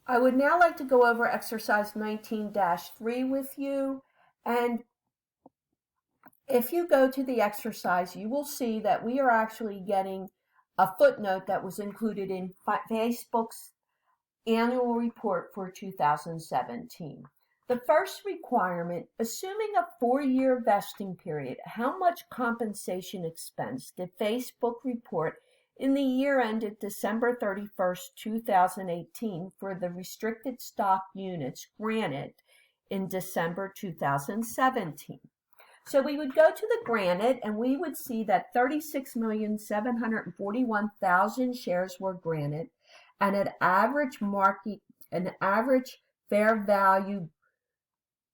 I would now like to go over exercise 19-3 with you. And if you go to the exercise, you will see that we are actually getting a footnote that was included in Facebook's annual report for 2017. The first requirement, assuming a 4-year vesting period, how much compensation expense did Facebook report in the year ended December 31st, 2018 for the restricted stock units granted in December 2017? So we would go to the granted and we would see that 36,741,000 shares were granted and an average fair value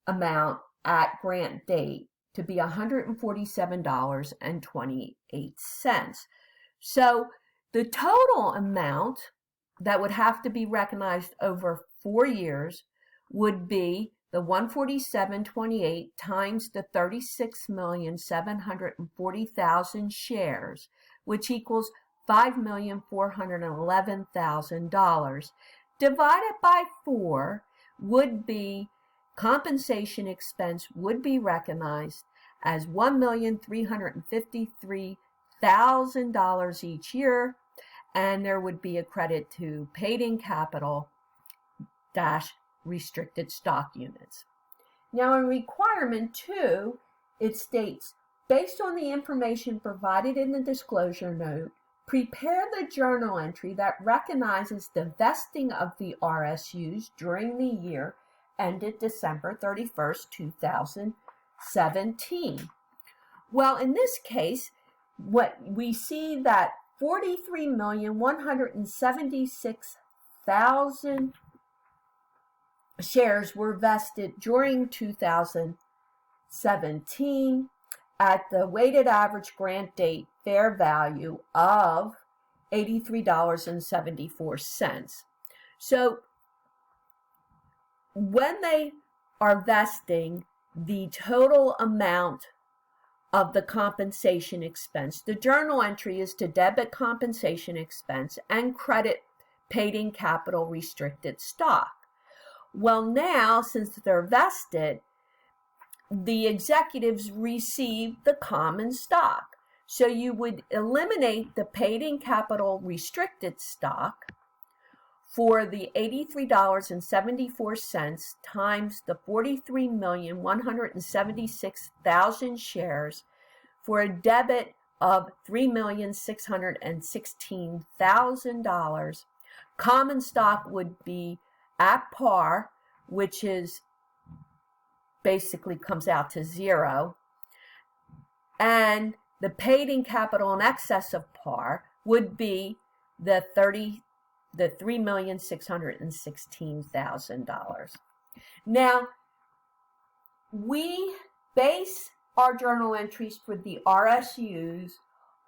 amount at grant date to be $147.28. So the total amount that would have to be recognized over 4 years would be the 147.28 times the 36,740,000 shares, which equals $5,411,000, divided by 4 would be compensation expense would be recognized as $1,353,000 each year, and there would be a credit to paid-in capital dash restricted stock units. Now in requirement 2, it states, based on the information provided in the disclosure note, prepare the journal entry that recognizes the vesting of the RSUs during the year ended December 31st, 2017. Well, in this case, what we see that 43,176,000 shares were vested during 2017 at the weighted average grant date fair value of $83.74. So when they are vesting, the total amount of the compensation expense, the journal entry is to debit compensation expense and credit paid-in capital restricted stock. Well, now, since they're vested, the executives receive the common stock. So you would eliminate the paid-in capital restricted stock for the $83.74 times the 43,176,000 shares for a debit of $3,616,000. Common stock would be at par, which is basically comes out to 0, and the paid-in capital in excess of par would be the $3,616,000. Now, we base our journal entries for the RSUs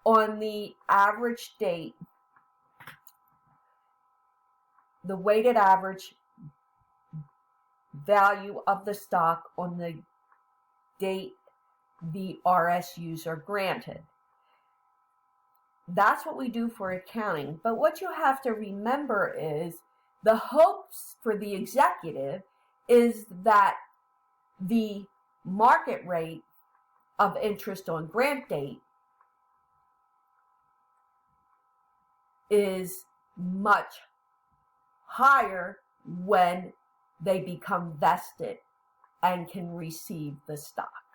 on the average date, the weighted average value of the stock on the date the RSUs are granted. That's what we do for accounting. But what you have to remember is the hopes for the executive is that the market rate of interest on grant date is much higher when they become vested and can receive the stock.